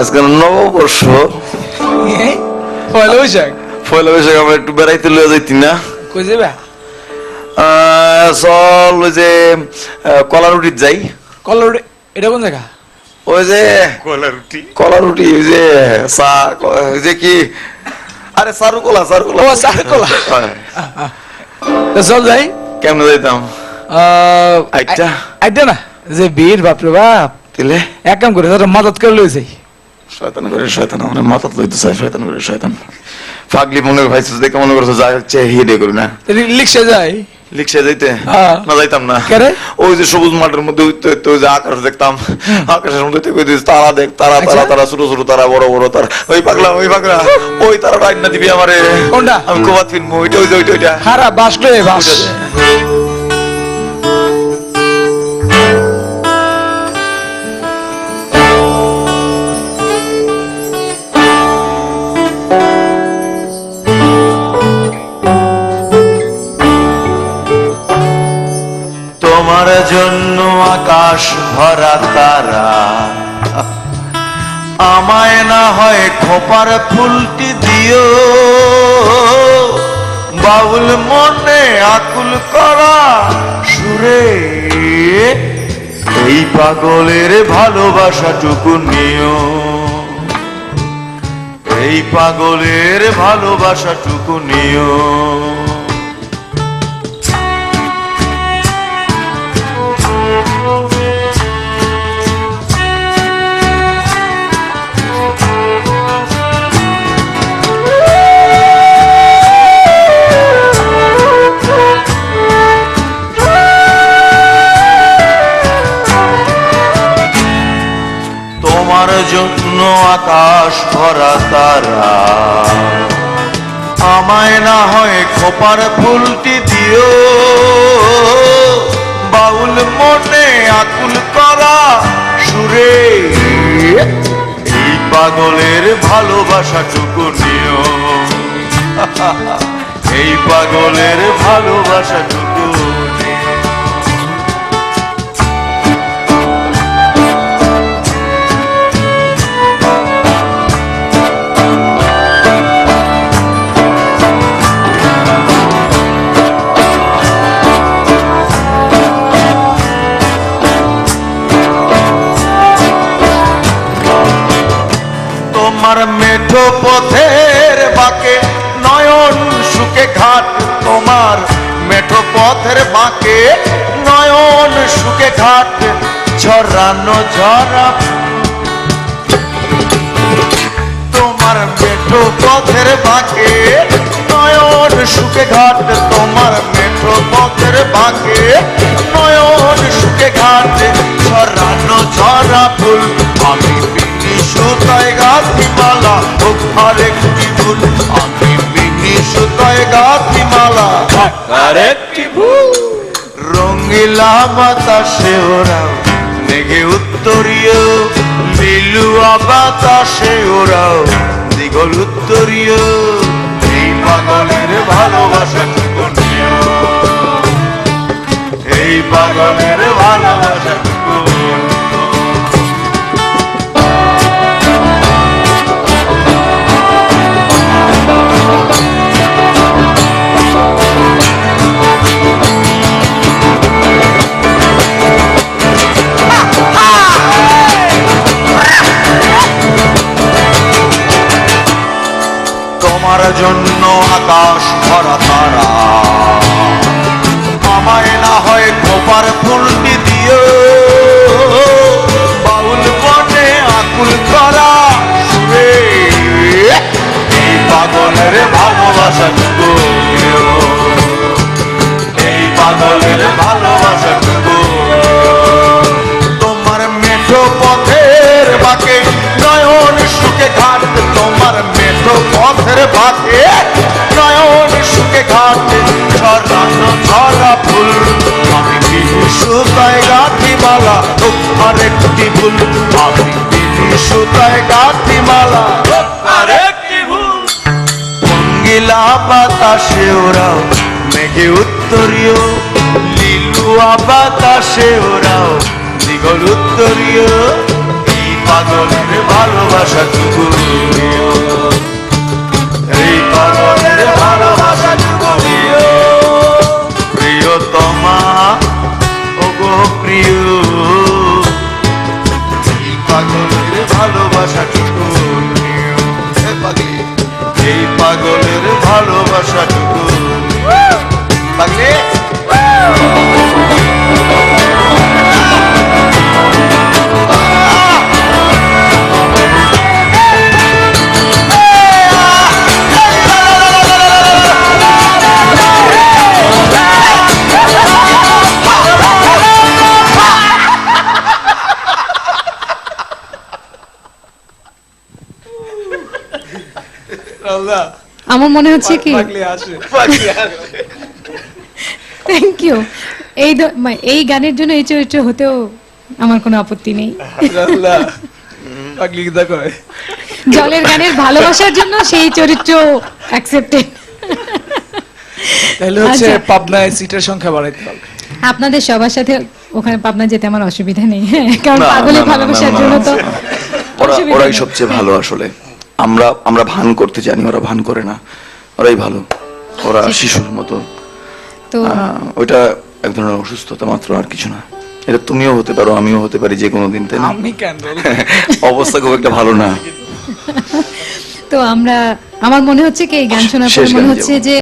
আজকে নববর্ষ, পয়লা বৈশাখ। পয়লা বৈশাখ আমরা একটু বেড়াইতে লয়ে যাইতি না? কই যাবা? চল ওই যে কলারুটির যাই। কলারুটি এটা কোন জায়গা? ওই যে কলারুটি, ওই যে ওই যে কি, আরে চারুকলা, চারুকলা। ও চারুকলা। চল যাই। কেমনে যাইতাম? আইটা আইটা না, যে বীর বাপরে বাপ। দিলে এক কাম করে তোর মদত করে লই যাই। শয়তান করে শয়তান, মানে মাথা লইতে চাই, শয়তান করে শয়তান। ফাগলি মনে ভাইছিস দেখে মনে করছো যা হচ্ছে হিডে করি না। লিখছে যাই লিখছে যাইতে না, যাইতাম না। ওই যে সবুজ মাঠের মধ্যে ওই যে আকাশ দেখতাম, আকাশের মধ্যে তারা দেখ, তারা তারা তারা ছোট ছোট তারা, বড় বড় তারা। ওই পাগলা, ওই পাগলা, ওই তারা রাইট না দিবি আমারে। কোনটা? আমি কোবাত ফিল্ম ওইটা, ওই যে ওইটা, ওইটা হারা বাস লয়ে বাস। তোমার জন্য আকাশ ভরা তারা, আমায় না হয় খোপার ফুলটি দিও, বাউল মনে আকুল করা সুরে এই পাগলের ভালোবাসাটুকু নিও, এই পাগলের ভালোবাসাটুকু নিও। তোমার জন্য আকাশ ভরা তারা, আমায় না হয় খোপার ফুলটি দিও, বাউল মনে আকুল করা সুরে এই পাগলের ভালোবাসাটুকু নিও, এই পাগলের ভালোবাসাটুকু। তোমার মেঠো পথের বাঁকে নয়ন সুখে ঘাট, তোমার মেঠো পথের বাঁকে নয়ন সুখে ঘাট, ঝরানো ঝরা তোমার মেঠো পথের বাঁকে নয়ন সুখে ঘাট, তোমার মেঠো পথের বাঁকে নয়ন সুখে ঘাট, ঝরানো ঝরা ফুল আমি সুতায় গাঁথি মালা, ও আরেকটি ভুল আমি বিনি সুতায় গাঁথি মালা, আরেকটি ভুল রঙিলা বাতাসে ওরাও মেঘে উত্তরীয়, লিলুয়া বাতাসে ওরাও দিগল উত্তরীয়, এই পাগলের ভালোবাসাটুকু নিও, এই পাগলের ভালোবাসাটুকু। তোমার জন্য আকাশ ভরা তারা, আমায় না হয় খোপার ফুলটি দিও, বাউল মনে আকুল করা সুরে এই পাগলের ভালোবাসাটুকু নিও, এই পাগলের ভালোবাসাটুকু। তোমার মেঠো পথের বাঁকে নয়ন সুখে ঘাট, তোমার মেঠো পথের বাঁকে নয়ন সুখে ঘাট, ঝরানো ঝরা ফুল আমি বিনি সুতায় গাঁথি মালা, ও আরেকটি ভুল আমি বিনি সুতায় গাঁথি মালা, আরেকটি ভুল রঙিলা বাতাসে ওরাও মেঘে উত্তরীয়, লিলুয়া বাতাসে ওরাও দিগল উত্তরীয়, এই পাগলের ভালোবাসাটুকু নিও, এই পাগলের ভালোবাসাটুকু নিও। প্রিয়তমা ওগো প্রিয়, এই পাগলের ভালোবাসাটুকু নিও। এই পাগলের ভালোবাসাটুকু নিও। পাগলি আমার মনে হচ্ছে কি, থ্যাংক ইউ, এই গানের জন্য এই চরিত্র হতেও আমার কোনো আপত্তি নেই। পাগলি কি তা কয়? জলের গানের ভালোবাসার জন্য সেই চরিত্র অ্যাকসেপ্টেড। তাহলে হচ্ছে আচ্ছা। পাবনায় সিটের সংখ্যা বাড়াইতে হবে। আপনাদের সবার সাথে ওখানে পাবনা যেতে আমার অসুবিধা নেই, হ্যাঁ, কারণ না, পাগলের না, না, ভালোবাসার না, জন্য তো অসুবিধা ওরাই নেই। সবচেয়ে ভালো আসলে। আমরা ভান করতে জানি, ওরা ভান করে না, ওরাই ভালো। ওরা শিশুর মতো। তো ওইটা এক ধরনের অসুস্থতা মাত্র, আর কিছু না। এটা তুমিও হতে পারো, আমিও হতে পারি, যে কোনো দিন, তাই না? আমি কেন অবস্থা খুব একটা ভালো না। তো আমার মনে হচ্ছে কি এই গান শোনার পর শেষ মনে গানে হচ্ছে যাবো। যে